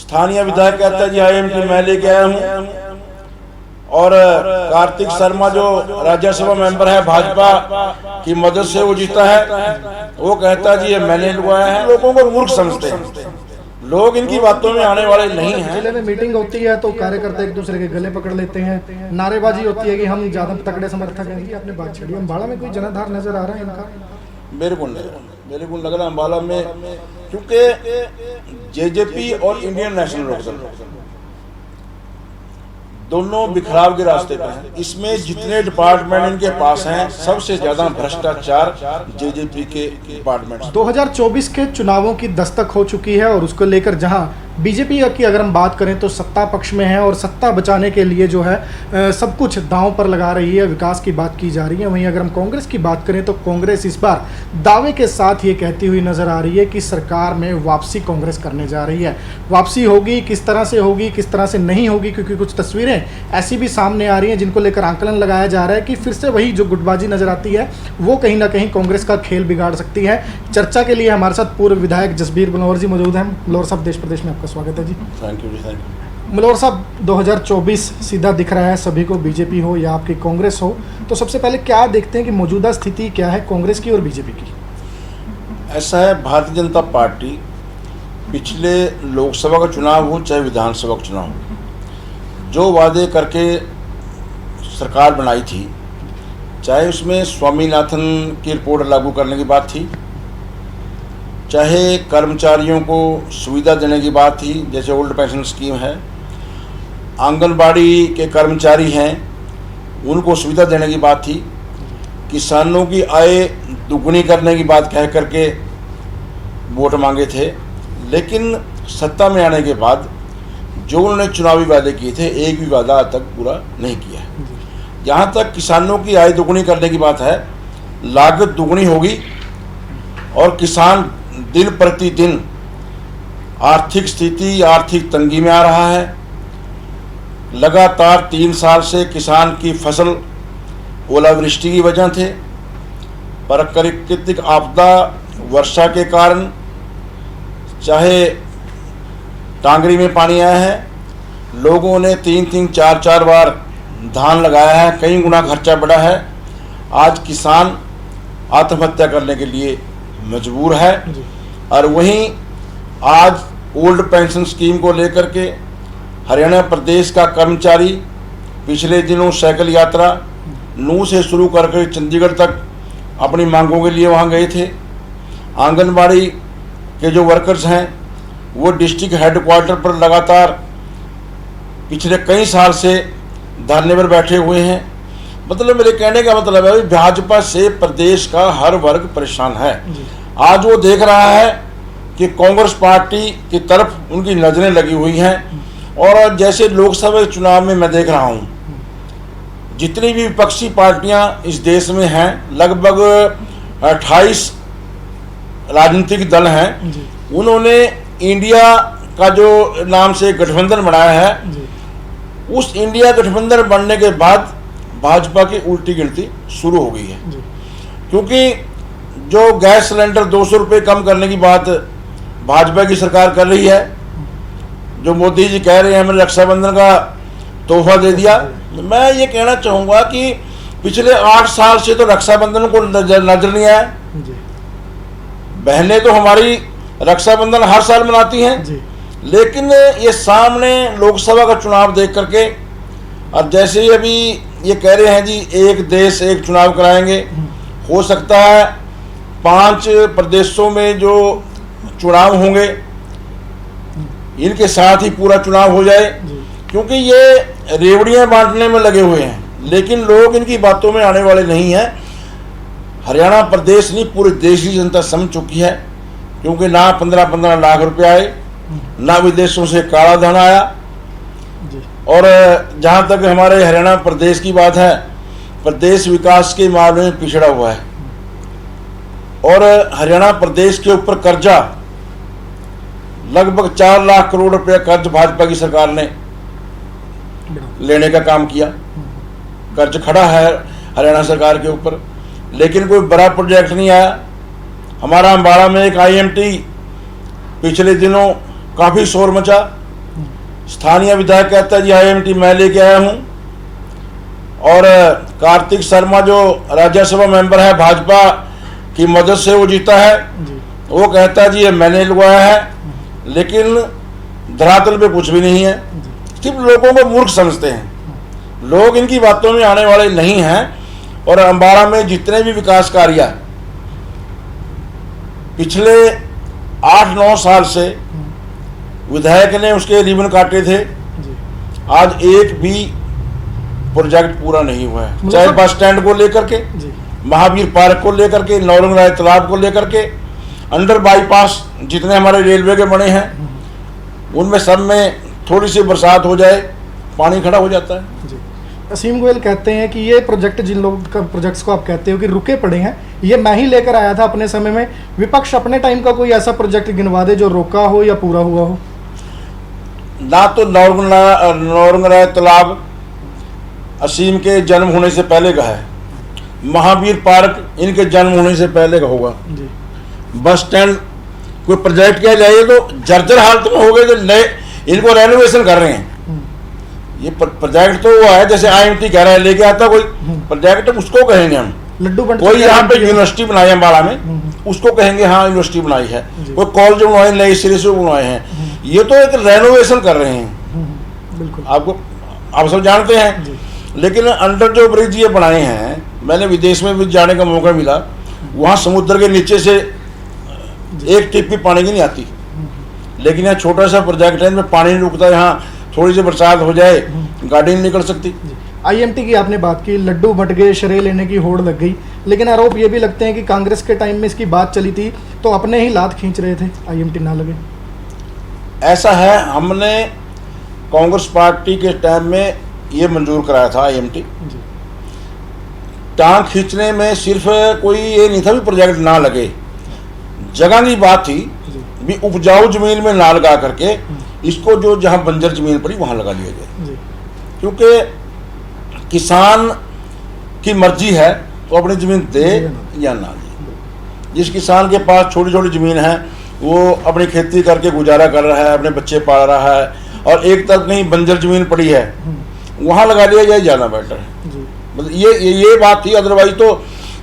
स्थानीय विधायक कहता है जी IMT मैं लेके आया हूँ, और कार्तिक शर्मा जो राज्यसभा मेंबर है भाजपा की मदद से वो जीता है, वो कहता है जी ये मैंने लगवाया है। लोगों को मूर्ख समझते हैं, लोग इनकी बातों में आने वाले नहीं हैं। जिले में मीटिंग होती है तो कार्यकर्ता एक दूसरे के गले पकड़ लेते हैं, नारेबाजी होती है कि हम ज्यादा तगड़े समर्थक हैं। अपने बात छड़िए, अम्बाला में कोई जनाधार नजर आ रहा है इनका? मेरे को लग रहा है अम्बाला में, क्योंकि JJP और इंडियन नेशनल लोकदल दोनों बिखराव के रास्ते पर हैं। इसमें जितने डिपार्टमेंट इनके पास हैं, सबसे ज्यादा भ्रष्टाचार JJP के डिपार्टमेंट। 2024 के चुनावों की दस्तक हो चुकी है और उसको लेकर जहां बीजेपी की अगर हम बात करें तो सत्ता पक्ष में है और सत्ता बचाने के लिए जो है सब कुछ दांव पर लगा रही है, विकास की बात की जा रही है। वहीं अगर हम कांग्रेस की बात करें तो कांग्रेस इस बार दावे के साथ ये कहती हुई नजर आ रही है कि सरकार में वापसी कांग्रेस करने जा रही है। वापसी होगी, किस तरह से होगी, किस तरह से नहीं होगी, क्योंकि कुछ तस्वीरें ऐसी भी सामने आ रही हैं जिनको लेकर आंकलन लगाया जा रहा है कि फिर से वही जो गुटबाजी नजर आती है वो कहीं ना कहीं कांग्रेस का खेल बिगाड़ सकती है। चर्चा के लिए हमारे साथ पूर्व विधायक जसबीर मनोहर जी मौजूद हैं। मनोहर साहब, देश प्रदेश में आपका स्वागत है जी। थैंक यू जी, थैंक यू। मनोहर साहब, 2024 सीधा दिख रहा है सभी को, बीजेपी हो या आपकी कांग्रेस हो, तो सबसे पहले क्या देखते हैं कि मौजूदा स्थिति क्या है कांग्रेस की और बीजेपी की? ऐसा है, भारतीय जनता पार्टी पिछले लोकसभा का चुनाव हो चाहे विधानसभा का चुनाव हो, जो वादे करके सरकार बनाई थी, चाहे उसमें स्वामीनाथन की रिपोर्ट लागू करने की बात थी, चाहे कर्मचारियों को सुविधा देने की बात थी जैसे ओल्ड पेंशन स्कीम है, आंगनबाड़ी के कर्मचारी हैं उनको सुविधा देने की बात थी, किसानों की आय दुगनी करने की बात कह करके वोट मांगे थे। लेकिन सत्ता में आने के बाद जो उन्होंने चुनावी वादे किए थे, एक भी वादा आज तक पूरा नहीं किया है। जहाँ तक किसानों की आय दुगनी करने की बात है, लागत दुगनी होगी और किसान दिन प्रतिदिन आर्थिक तंगी में आ रहा है। लगातार 3 साल से किसान की फसल ओलावृष्टि की वजह थे, प्राकृतिक आपदा वर्षा के कारण, चाहे टांगरी में पानी आया है, लोगों ने 3-3, 4-4 बार धान लगाया है, कई गुना खर्चा बढ़ा है। आज किसान आत्महत्या करने के लिए मजबूर है। और वहीं आज ओल्ड पेंशन स्कीम को लेकर के हरियाणा प्रदेश का कर्मचारी पिछले दिनों साइकिल यात्रा नूंह से शुरू करके चंडीगढ़ तक अपनी मांगों के लिए वहां गए थे। आंगनबाड़ी के जो वर्कर्स हैं वो डिस्ट्रिक्ट हेडक्वार्टर पर लगातार पिछले कई साल से धरने पर बैठे हुए हैं। मतलब मेरे कहने का मतलब है, भाजपा से प्रदेश का हर वर्ग परेशान है। आज वो देख रहा है कि कांग्रेस पार्टी की तरफ उनकी नजरें लगी हुई हैं, और जैसे लोकसभा चुनाव में मैं देख रहा हूँ, जितनी भी विपक्षी पार्टियां इस देश में हैं, लगभग 28 राजनीतिक दल हैं, उन्होंने इंडिया का जो नाम से गठबंधन बनाया है, उस इंडिया गठबंधन बनने के बाद भाजपा की उल्टी गिनती शुरू हो गई है। क्योंकि जो गैस सिलेंडर 200 रुपये कम करने की बात भाजपा की सरकार कर रही है, जो मोदी जी कह रहे हैं हमने रक्षाबंधन का तोहफा दे दिया, मैं ये कहना चाहूँगा कि पिछले 8 साल से तो रक्षाबंधन को नजर नहीं आया। बहनें तो हमारी रक्षाबंधन हर साल मनाती हैं, लेकिन ये सामने लोकसभा का चुनाव देख करके, अब जैसे ही अभी ये कह रहे हैं जी एक देश एक चुनाव कराएंगे, हो सकता है 5 प्रदेशों में जो चुनाव होंगे इनके साथ ही पूरा चुनाव हो जाए, क्योंकि ये रेवड़ियां बांटने में लगे हुए हैं, लेकिन लोग इनकी बातों में आने वाले नहीं हैं। हरियाणा प्रदेश नहीं, पूरे देश की जनता समझ चुकी है, क्योंकि ना 15-15 लाख रुपए आए, ना विदेशों से काला धन आया, और जहाँ तक हमारे हरियाणा प्रदेश की बात है, प्रदेश विकास के मामले में पिछड़ा हुआ है, और हरियाणा प्रदेश के ऊपर कर्जा लगभग 4 लाख करोड़ रुपया कर्ज भाजपा की सरकार ने लेने का काम किया। कर्ज खड़ा है हरियाणा सरकार के ऊपर, लेकिन कोई बड़ा प्रोजेक्ट नहीं आया। हमारा अम्बाड़ा में एक IMT पिछले दिनों काफ़ी शोर मचा, स्थानीय विधायक कहता है जी IMT मैं लेके आया हूँ, और कार्तिक शर्मा जो राज्यसभा मेंबर है भाजपा की मदद से वो जीता है, वो कहता है जी ये मैंने लगवाया है। लेकिन धरातल पे कुछ भी नहीं है, सिर्फ लोगों को मूर्ख समझते हैं। लोग इनकी बातों में आने वाले नहीं हैं। और अम्बाड़ा में जितने भी विकास कार्य पिछले 8-9 साल से विधायक ने उसके रिबन काटे थे, आज एक भी प्रोजेक्ट पूरा नहीं हुआ है। चाहे बस स्टैंड को लेकर के, महावीर पार्क को लेकर के, नौरंग राय तालाब को लेकर के, अंडर बाईपास जितने हमारे रेलवे के बने हैं उनमें सब में थोड़ी सी बरसात हो जाए पानी खड़ा हो जाता है। असीम गोयल कहते हैं कि ये प्रोजेक्ट जिन लोग का प्रोजेक्ट्स को आप कहते हो कि रुके पड़े हैं, ये मैं ही लेकर आया था अपने समय में। विपक्ष अपने टाइम का कोई ऐसा प्रोजेक्ट गिनवा दे जो रोका हो या पूरा हुआ हो। ना तो नौरंग राय तालाब असीम के जन्म होने से पहले का है, महावीर पार्क इनके जन्म होने से पहले का होगा। बस स्टैंड कोई प्रोजेक्ट किया जाए तो जर्जर हालत में हो गए, तो नए इनको रेनोवेशन कर रहे हैं। ये प्रोजेक्ट तो वो है जैसे IMT कह रहा है लेके आता कोई प्रोजेक्ट, उसको कहेंगे हम। लड्डू कोई यहाँ पे यूनिवर्सिटी बनाई है अम्बाड़ा में, उसको कहेंगे हाँ यूनिवर्सिटी बनाई है। कोई कॉलेज बनवाए नए सिरे से बनवाए हैं, ये तो एक रेनोवेशन कर रहे हैं। बिल्कुल आप सब जानते हैं। लेकिन अंडर जो ब्रिज ये बनाए हैं, मैंने विदेश में भी जाने का मौका मिला, वहाँ समुद्र के नीचे से एक टिप भी पानी की नहीं आती। लेकिन यहाँ छोटा सा प्रोजेक्ट है, इनमें पानी नहीं रुकता, यहाँ थोड़ी सी बरसात हो जाए गाड़ी नहीं निकल सकती। IMT की आपने बात की, लड्डू बट गए, श्रेय लेने की होड़ लग गई, लेकिन आरोप ये भी लगते हैं कि कांग्रेस के टाइम में इसकी बात चली थी तो अपने ही लात खींच रहे थे, IMT ना लगे। ऐसा है, हमने कांग्रेस पार्टी के टाइम में ये मंजूर कराया था IMT। टांग खींचने में सिर्फ कोई ये नहीं था भी प्रोजेक्ट ना लगे, जगह की बात थी भी उपजाऊ जमीन में ना लगा करके इसको जो जहाँ बंजर जमीन पड़ी वहाँ लगा लिया जाए। क्योंकि किसान की मर्जी है तो अपनी ज़मीन दे या ना दे। जिस किसान के पास छोटी छोटी ज़मीन है वो अपनी खेती करके गुजारा कर रहा है, अपने बच्चे पाल रहा है, और एक तरफ कहीं बंजर ज़मीन पड़ी है वहाँ लगा लिया जाए, ज़्यादा बेटर है। मतलब ये बात थी। अदरवाइज तो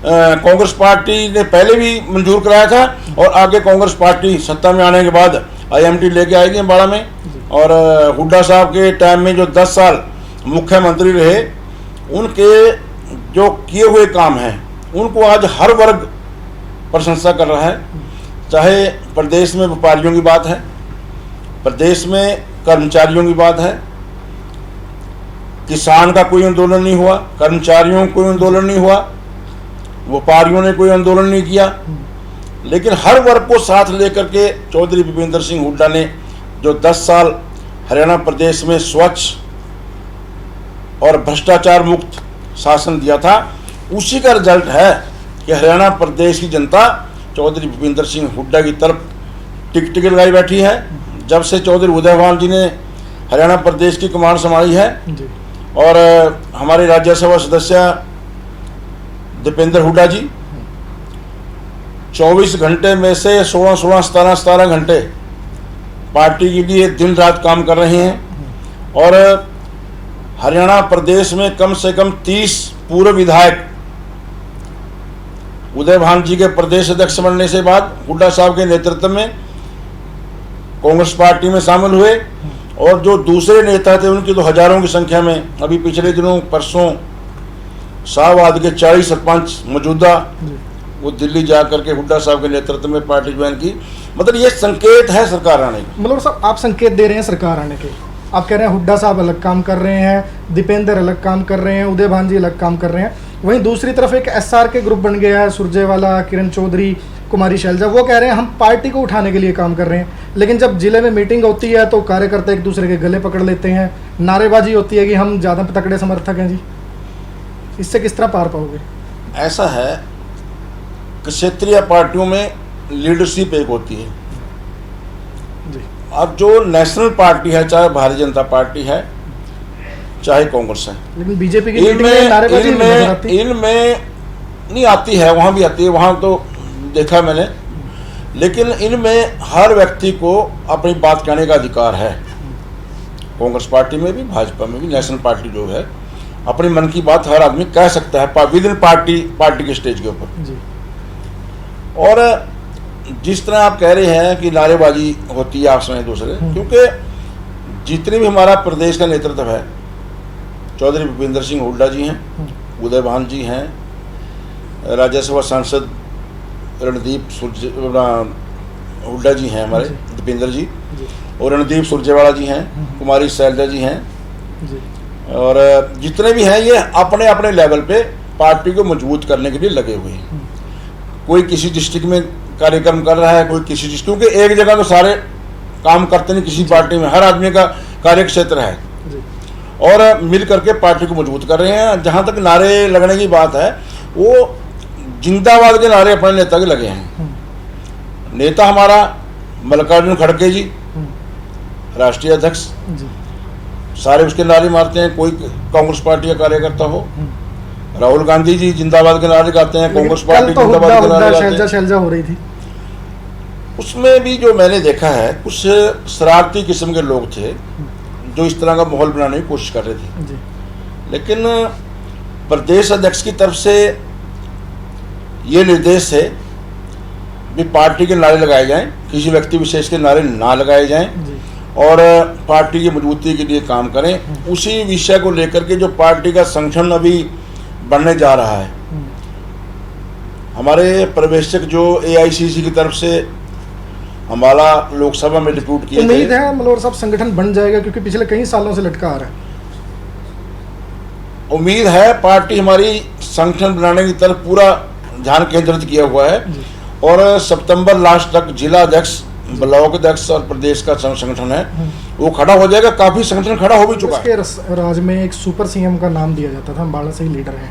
कांग्रेस पार्टी ने पहले भी मंजूर कराया था, और आगे कांग्रेस पार्टी सत्ता में आने के बाद IMT लेके आएगी अम्बाड़ा में। और हुड्डा साहब के टाइम में जो 10 साल मुख्यमंत्री रहे, उनके जो किए हुए काम हैं उनको आज हर वर्ग प्रशंसा कर रहा है। चाहे प्रदेश में व्यापारियों की बात है, प्रदेश में कर्मचारियों की बात है, किसान का कोई आंदोलन नहीं हुआ, कर्मचारियों का कोई आंदोलन नहीं हुआ, व्यापारियों ने कोई आंदोलन नहीं किया, लेकिन हर वर्ग को साथ लेकर के चौधरी भूपेंद्र सिंह हुड्डा ने जो 10 साल हरियाणा प्रदेश में स्वच्छ और भ्रष्टाचार मुक्त शासन दिया था, उसी का रिजल्ट है कि हरियाणा प्रदेश की जनता चौधरी भूपेंद्र सिंह हुड्डा की तरफ टिक लगाई बैठी है। जब से चौधरी उदयभान जी ने हरियाणा प्रदेश की कमान संभाली है, और हमारे राज्यसभा सदस्य दीपेंद्र हुड्डा जी 24 घंटे में से 17 घंटे पार्टी के लिए दिन रात काम कर रहे हैं। और हरियाणा प्रदेश में कम से कम 30 पूर्व विधायक उदयभान जी के प्रदेश अध्यक्ष बनने से बाद हुड्डा साहब के नेतृत्व में कांग्रेस पार्टी में शामिल हुए, और जो दूसरे नेता थे उनकी तो हजारों की संख्या में, अभी पिछले दिनों परसों शाहबाद के 40 सरपंच मौजूदा वो दिल्ली जा करके हुड्डा साहब के नेतृत्व में पार्टी ज्वाइन की। मतलब ये संकेत है सरकार आने का। मतलब साहब आप संकेत दे रहे हैं सरकार आने के, आप कह रहे हैं हुड्डा साहब अलग काम कर रहे हैं, दीपेंद्र अलग काम कर रहे हैं, उदयभान जी अलग काम कर रहे हैं, वहीं दूसरी तरफ एक SR के ग्रुप बन गया है, सुरजेवाला, किरण चौधरी, कुमारी शैलजा, वो कह रहे हैं हम पार्टी को उठाने के लिए काम कर रहे हैं। लेकिन जब जिले में मीटिंग होती है तो कार्यकर्ता एक दूसरे के गले पकड़ लेते हैं, नारेबाजी होती है कि हम ज़्यादा तकड़े समर्थक हैं जी। इससे किस तरह पार पाओगे? ऐसा है कि क्षेत्रीय पार्टियों में लीडरशिप एक होती है। अब जो नेशनल पार्टी है, चाहे भारतीय जनता पार्टी है चाहे कांग्रेस है, लेकिन बीजेपी की इनमें नहीं आती है, वहाँ भी आती है, वहाँ तो देखा मैंने। लेकिन इनमें हर व्यक्ति को अपनी बात कहने का अधिकार है। कांग्रेस पार्टी में भी, भाजपा में भी। नेशनल पार्टी जो है अपनी मन की बात हर आदमी कह सकता है विद इन पार्टी के स्टेज के ऊपर। जी। और जिस तरह आप कह रहे हैं कि नारेबाजी होती है आपस में दूसरे, क्योंकि जितने भी हमारा प्रदेश का नेतृत्व है, चौधरी भूपेंद्र सिंह हुड्डा जी हैं, उदय भान जी हैं, राज्यसभा सांसद रणदीप हुड्डा जी हैं हमारे, दीपेंद्र जी, और रणदीप सुरजेवाला जी हैं, कुमारी शैलजा जी हैं, और जितने भी हैं ये अपने अपने लेवल पे पार्टी को मजबूत करने के लिए लगे हुए हैं। कोई किसी डिस्ट्रिक्ट में कार्यक्रम कर रहा है, कोई किसी डिस्ट्रिक्ट, क्योंकि एक जगह तो सारे काम करते नहीं किसी पार्टी में, हर आदमी का कार्य क्षेत्र है, और मिल करके पार्टी को मजबूत कर रहे हैं। जहाँ तक नारे लगने की बात है, वो जिंदाबाद के नारे अपने नेता के लगे हैं। नेता हमारा मल्लिकार्जुन खड़गे जी, राष्ट्रीय अध्यक्ष, सारे उसके नारे मारते हैं, कोई कांग्रेस पार्टी का कार्यकर्ता हो। राहुल गांधी जी जिंदाबाद के नारे गाते हैं, कांग्रेस पार्टी जिंदाबाद के नारे गाते हैं। शैलजा हो रही थी, उसमें भी जो मैंने देखा है, कुछ शरारती किस्म के लोग थे जो इस तरह का माहौल बनाने की कोशिश कर रहे थे। लेकिन प्रदेश अध्यक्ष की तरफ से ये निर्देश है भी पार्टी के नारे लगाए जाएं, किसी व्यक्ति विशेष के नारे ना लगाए जाएं, और पार्टी की मजबूती के लिए काम करें। उसी विषय को लेकर के जो पार्टी का संगठन अभी बनने जा रहा है, हमारे पर्यवेक्षक जो AICC की तरफ से अम्बाला लोकसभा में डिप्यूट किए थे, उम्मीद है मल्होर साहब संगठन बन जाएगा, क्योंकि पिछले कई सालों से लटका आ रहा है। उम्मीद है, पार्टी हमारी संगठन बनाने की तरफ पूरा ध्यान केंद्रित किया हुआ है, और सितंबर लास्ट तक जिला अध्यक्ष, ब्लॉक अध्यक्ष और प्रदेश का संगठन है वो खड़ा हो जाएगा। काफी संगठन खड़ा हो भी चुका है। इसके राज में एक सुपर CM का नाम दिया जाता था, अम्बाला से ही लीडर है।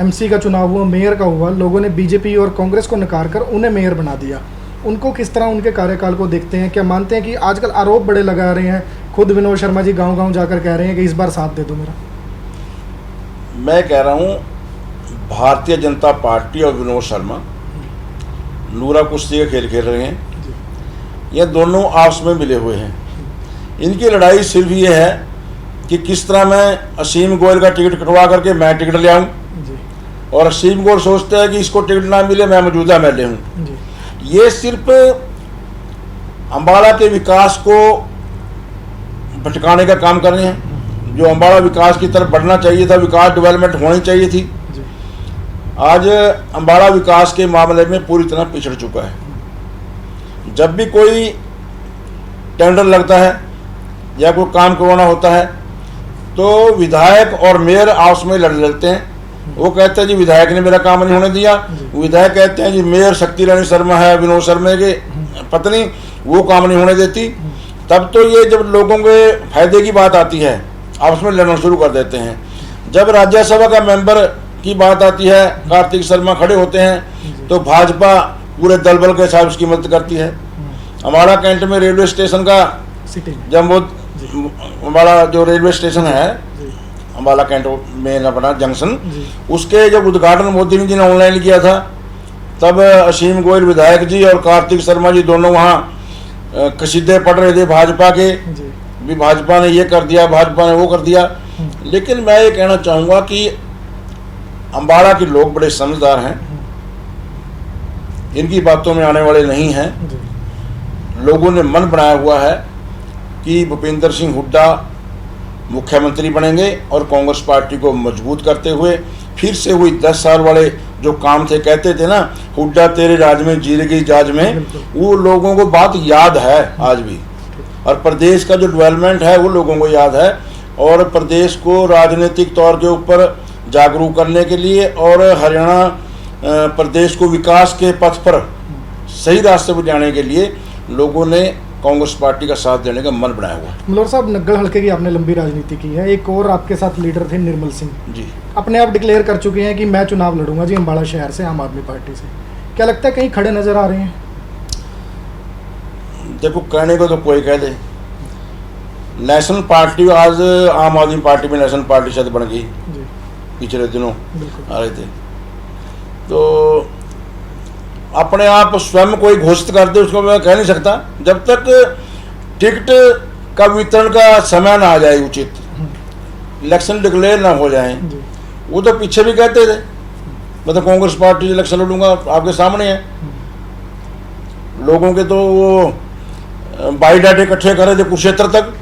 MC का चुनाव हुआ, मेयर का हुआ, लोगों ने BJP और कांग्रेस को नकार कर उन्हें मेयर बना दिया। उनको किस तरह उनके कार्यकाल को देखते हैं? क्या मानते हैं कि आजकल आरोप बड़े लगा रहे हैं, खुद विनोद शर्मा जी गांव-गांव जाकर कह रहे हैं कि इस बार साथ दे दो मेरा? मैं कह रहा हूँ, भारतीय जनता पार्टी और विनोद शर्मा नूरा कुश्ती का खेल खेल रहे हैं। ये दोनों आपस में मिले हुए हैं। इनकी लड़ाई सिर्फ ये है कि किस तरह मैं असीम गोयल का टिकट कटवा करके मैं टिकट ले आऊँ, और असीम गोयल सोचते हैं कि इसको टिकट ना मिले मैं मौजूदा MLA हूँ। ये सिर्फ अम्बाला के विकास को भटकाने का काम कर रहे हैं। जो अम्बाला विकास की तरफ बढ़ना चाहिए था, विकास डेवलपमेंट होनी चाहिए थी, आज अम्बाला विकास के मामले में पूरी तरह पिछड़ चुका है। जब भी कोई टेंडर लगता है या कोई काम करवाना होता है, तो विधायक और मेयर आपस में लड़ लेते हैं। वो कहते हैं जी विधायक ने मेरा काम नहीं होने दिया, विधायक कहते हैं जी मेयर शक्ति रानी शर्मा है विनोद शर्मा के पत्नी, वो काम नहीं होने देती। तब तो ये जब लोगों के फायदे की बात आती है आपस में लड़ना शुरू कर देते हैं। जब राज्यसभा का मेंबर की बात आती है, कार्तिक शर्मा खड़े होते हैं, तो भाजपा पूरे दल बल के साथ उसकी मदद करती है। अम्बाला कैंट में रेलवे स्टेशन का, जब वो अम्बाला जो रेलवे स्टेशन है अम्बाला कैंट में अपना जंक्शन, उसके जब उद्घाटन मोदी जी ने ऑनलाइन किया था, तब असीम गोयल विधायक जी और कार्तिक शर्मा जी दोनों वहाँ कसीदे पढ़ रहे थे भाजपा के, भी भाजपा ने ये कर दिया, भाजपा ने वो कर दिया। लेकिन मैं ये कहना चाहूँगा कि अम्बाला के लोग बड़े समझदार हैं, इनकी बातों में आने वाले नहीं हैं। लोगों ने मन बनाया हुआ है कि भूपेंद्र सिंह हुड्डा मुख्यमंत्री बनेंगे और कांग्रेस पार्टी को मजबूत करते हुए फिर से वही 10 साल वाले जो काम थे, कहते थे ना हुड्डा तेरे राज में जीरेगी जाज में, वो लोगों को बात याद है आज भी। और प्रदेश का जो डेवलपमेंट है वो लोगों को याद है, और प्रदेश को राजनीतिक तौर के ऊपर जागरूक करने के लिए और हरियाणा प्रदेश को विकास के पथ पर सही रास्ते पर जाने के लिए लोगों ने कांग्रेस पार्टी का साथ देने का मन बनाया हुआ है। मल्होर साहब, नग्गल हल्के की आपने लंबी राजनीति की है, एक और आपके साथ लीडर थे निर्मल सिंह जी, अपने आप डिक्लेयर कर चुके हैं कि मैं चुनाव लड़ूंगा जी अम्बाला शहर से आम आदमी पार्टी से। क्या लगता है कहीं खड़े नजर आ रहे हैं? देखो, कहने को तो कोई कह दे, नेशनल पार्टी आज आम आदमी पार्टी में नेशनल पार्टी शायद बन गई, पिछले दिनों आ रहे थे, तो अपने आप स्वयं कोई घोषित कर दे उसको मैं कह नहीं सकता। जब तक टिकट का वितरण का समय ना आ जाए उचित, इलेक्शन डिक्लेयर ना हो जाए। जी। वो तो पीछे भी कहते थे, मतलब कांग्रेस पार्टी से इलेक्शन लड़ूंगा, आपके सामने है। लोगों के तो वो बायोडाटा इकट्ठे करे थे कुरुक्षेत्र तक,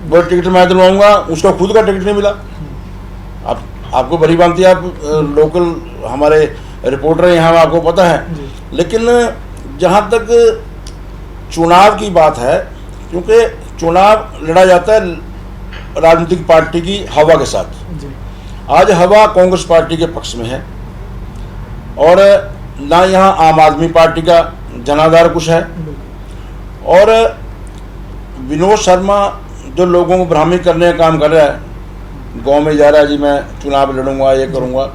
वो टिकट मैं दिलवाऊंगा, उसका खुद का टिकट नहीं मिला। आप आपको भली भांति आप लोकल हमारे रिपोर्टर हैं यहाँ, आपको पता है। जी। लेकिन जहाँ तक चुनाव की बात है, क्योंकि चुनाव लड़ा जाता है राजनीतिक पार्टी की हवा के साथ। जी। आज हवा कांग्रेस पार्टी के पक्ष में है, और ना यहाँ आम आदमी पार्टी का जनाधार कुछ है। बिल्कुल। और विनोद शर्मा जो लोगों को भ्रामित करने का काम कर रहा है, गांव में जा रहा है जी मैं चुनाव लड़ूंगा, ये करूंगा,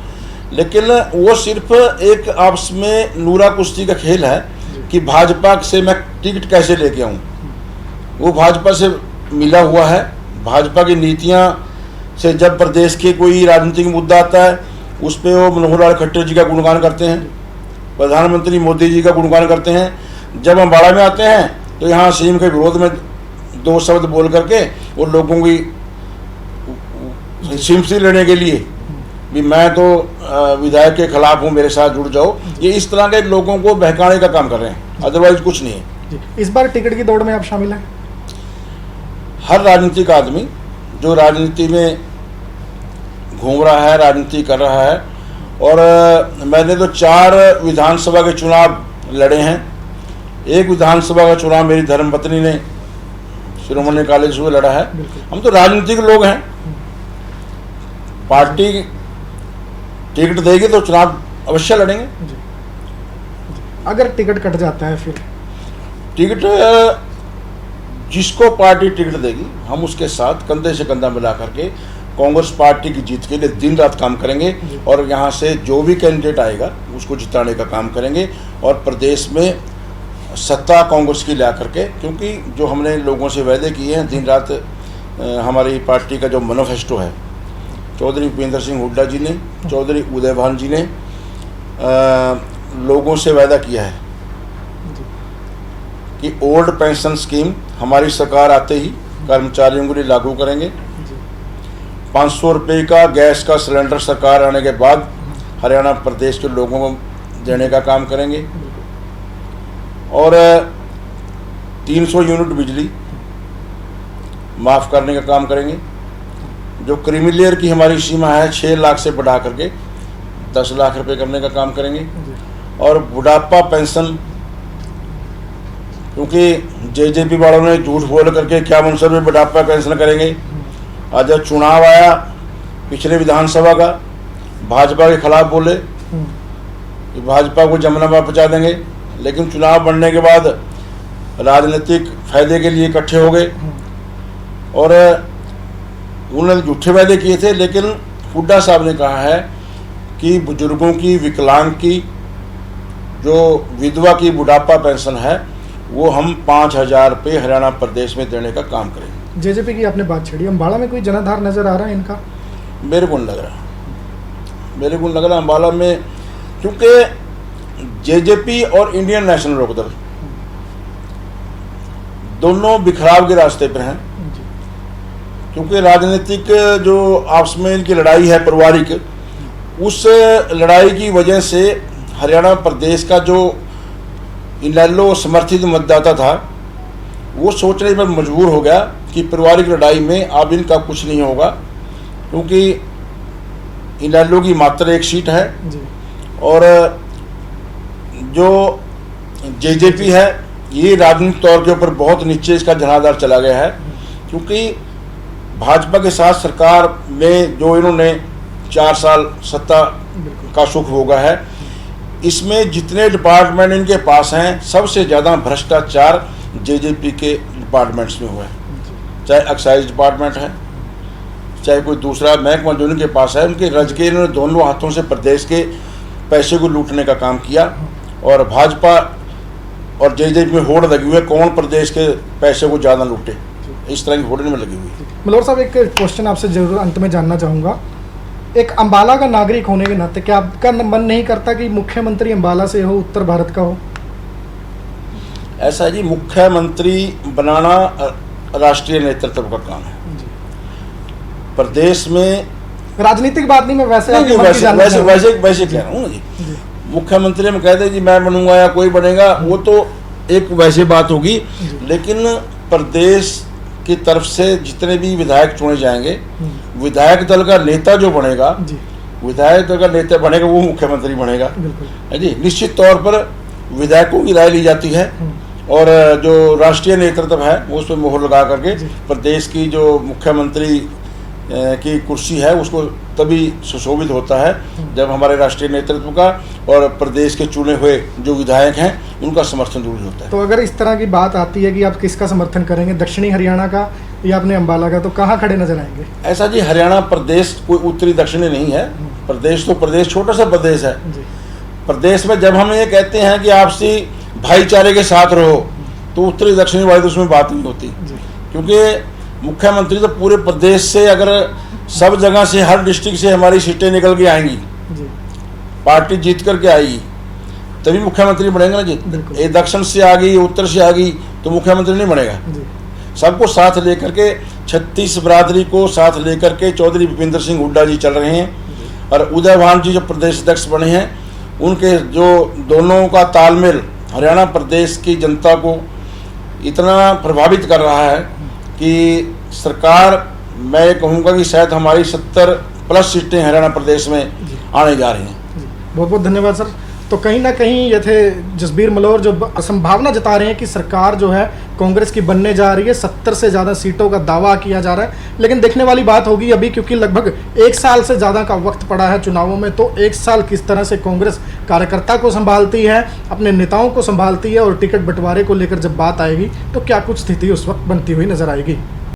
लेकिन वो सिर्फ एक आपस में नूरा कुश्ती का खेल है कि भाजपा से मैं टिकट कैसे लेके आऊं। वो भाजपा से मिला हुआ है, भाजपा की नीतियां से जब प्रदेश के कोई राजनीतिक मुद्दा आता है उस पर वो मनोहर लाल खट्टर जी का गुणगान करते हैं, प्रधानमंत्री मोदी जी का गुणगान करते हैं। जब अम्बाड़ा में आते हैं तो यहाँ सीएम के विरोध में दो शब्द बोल करके वो लोगों की सिंपैथी लेने के लिए भी मैं तो विधायक के खिलाफ हूँ, मेरे साथ जुड़ जाओ, ये इस तरह के लोगों को बहकाने का काम कर रहे हैं, अदरवाइज कुछ नहीं है। जी। इस बार टिकट की दौड़ में आप शामिल हैं? हर राजनीतिक आदमी जो राजनीति में घूम रहा है, राजनीति कर रहा है, और मैंने तो 4 विधानसभा के चुनाव लड़े हैं। एक विधानसभा का चुनाव मेरी धर्मपत्नी ने शिरोमणि अकाली दल से लड़ा है। हम तो राजनीतिक लोग हैं, पार्टी टिकट देगी तो चुनाव अवश्य लड़ेंगे। जी। जी। अगर टिकट कट जाता है फिर? टिकट जिसको पार्टी टिकट देगी हम उसके साथ कंधे से कंधा मिला करके कांग्रेस पार्टी की जीत के लिए दिन रात काम करेंगे, और यहाँ से जो भी कैंडिडेट आएगा उसको जिताने का काम करेंगे, और प्रदेश में सत्ता कांग्रेस की ला करके, क्योंकि जो हमने लोगों से वायदे किए हैं दिन रात, हमारी पार्टी का जो मैनिफेस्टो है, चौधरी भूपेंद्र सिंह हुड्डा जी ने, चौधरी उदय भान जी ने लोगों से वायदा किया है कि ओल्ड पेंशन स्कीम हमारी सरकार आते ही कर्मचारियों के लिए लागू करेंगे। 500 रुपये का गैस का सिलेंडर सरकार आने के बाद हरियाणा प्रदेश के लोगों को देने का काम करेंगे, और 300 यूनिट बिजली माफ़ करने का काम करेंगे। जो क्रीमी लेयर की हमारी सीमा है 6 लाख से बढ़ा करके 10 लाख रुपए करने का काम करेंगे, और बुढ़ापा पेंशन, क्योंकि जेजेपी वालों ने झूठ बोल करके क्या मनसब में बुढ़ापा पेंशन करेंगे। आज जब चुनाव आया पिछले विधानसभा का, भाजपा के खिलाफ बोले कि भाजपा को जमुना में पहुँचा देंगे, लेकिन चुनाव बनने के बाद राजनीतिक फायदे के लिए इकट्ठे हो गए, और उन्होंने झूठे वायदे किए थे। लेकिन हुड्डा साहब ने कहा है कि बुजुर्गों की, विकलांग की, जो विधवा की बुढ़ापा पेंशन है वो हम 5,000 रुपये हरियाणा प्रदेश में देने का काम करेंगे। जेजेपी की आपने बात छेड़ी, अम्बाड़ा में कोई जनाधार नजर आ रहा है इनका? मेरे को नहीं लग रहा अम्बाला में, क्योंकि जेजेपी और इंडियन नेशनल लोकदल दोनों बिखराव के रास्ते पर हैं। क्योंकि राजनीतिक जो आपस में इनकी लड़ाई है पारिवारिक, उस लड़ाई की वजह से हरियाणा प्रदेश का जो इनेलो समर्थित मतदाता था वो सोचने पर मजबूर हो गया कि पारिवारिक लड़ाई में अब इनका कुछ नहीं होगा, क्योंकि इनेलो की मात्र 1 सीट है जी। और जो जेजेपी है ये राजनीतिक तौर के ऊपर बहुत नीचे इसका जनाधार चला गया है, क्योंकि भाजपा के साथ सरकार में जो इन्होंने 4 साल सत्ता का सुख भोगा है, इसमें जितने डिपार्टमेंट इनके पास हैं सबसे ज़्यादा भ्रष्टाचार जेजेपी के डिपार्टमेंट्स में हुआ है। चाहे एक्साइज डिपार्टमेंट है, चाहे कोई दूसरा महकमा जो इनके पास है, उनके रज के इन्होंने दोनों हाथों से प्रदेश के पैसे को लूटने का काम किया। और भाजपा और जेजेपी में होड़ लगी हुई है, कौन प्रदेश के पैसे को ज़्यादा लूटे, इस तरह की होड़ने में लगी हुई है। मल्होर साहब, एक क्वेश्चन आपसे जरूर अंत में जानना चाहूँगा, एक अम्बाला का नागरिक होने के नाते क्या आपका मन नहीं करता कि मुख्यमंत्री अम्बाला से हो, उत्तर भारत का हो? ऐसा जी, मुख्यमंत्री बनाना राष्ट्रीय नेतृत्व का काम है। प्रदेश में राजनीतिक बात नहीं, मैं वैसे आपके मन की वैसे जानना वैसे चाहूंगा। वैसे वैसे कह रहा हूँ ना जी। जी, मुख्यमंत्री में कहते जी मैं बनूंगा या कोई बनेगा, वो तो एक वैसी बात होगी, लेकिन प्रदेश की तरफ से जितने भी विधायक चुने जाएंगे, विधायक दल का नेता जो बनेगा, जी, विधायक दल का नेता बनेगा, वो मुख्यमंत्री बनेगा। बिल्कुल। है जी। निश्चित तौर पर विधायकों की राय ली जाती है और जो राष्ट्रीय नेतृत्व है वो उस पर मोहर लगा करके जी। प्रदेश की जो मुख्यमंत्री की कुर्सी है उसको तभी सुशोभित होता है जब हमारे राष्ट्रीय नेतृत्व का और प्रदेश के चुने हुए जो विधायक हैं उनका समर्थन जरूरी होता है। तो अगर इस तरह की बात आती है कि आप किसका समर्थन करेंगे, दक्षिणी हरियाणा का या अपने अम्बाला का, तो कहाँ खड़े नजर आएंगे? ऐसा जी, हरियाणा प्रदेश कोई उत्तरी दक्षिणी नहीं है। प्रदेश तो प्रदेश छोटा सा प्रदेश है। जी, प्रदेश में जब हम ये कहते हैं कि आपसी भाईचारे के साथ रहो, तो उत्तरी दक्षिणी वाली तो उसमें बात नहीं होती, जी, क्योंकि मुख्यमंत्री तो पूरे प्रदेश से, अगर सब जगह से, हर डिस्ट्रिक्ट से हमारी सीटें निकल के आएंगी, जी, पार्टी जीत करके आएगी, तभी मुख्यमंत्री बनेगा ना जी। बिल्कुल। ये दक्षिण से आ गई, उत्तर से आ गई तो मुख्यमंत्री नहीं बनेगा। जी, सबको साथ लेकर के, 36 बरादरी को साथ लेकर के चौधरी भूपिंदर सिंह हुड्डा जी चल रहे हैं और उदयभान जी जो प्रदेश अध्यक्ष बने हैं, उनके जो दोनों का तालमेल हरियाणा प्रदेश की जनता को इतना प्रभावित कर रहा है कि सरकार, मैं ये कहूँगा कि शायद हमारी 70+ सीटें हरियाणा प्रदेश में आने जा रही हैं। जी, बहुत बहुत धन्यवाद सर। तो कहीं ना कहीं ये थे जसबीर मलोर, जो संभावना जता रहे हैं कि सरकार जो है कांग्रेस की बनने जा रही है। 70 से ज़्यादा सीटों का दावा किया जा रहा है, लेकिन देखने वाली बात होगी अभी, क्योंकि लगभग 1 साल से ज़्यादा का वक्त पड़ा है चुनावों में। तो 1 साल किस तरह से कांग्रेस कार्यकर्ता को संभालती है, अपने नेताओं को संभालती है, और टिकट बंटवारे को लेकर जब बात आएगी तो क्या कुछ स्थिति उस वक्त बनती हुई नजर आएगी।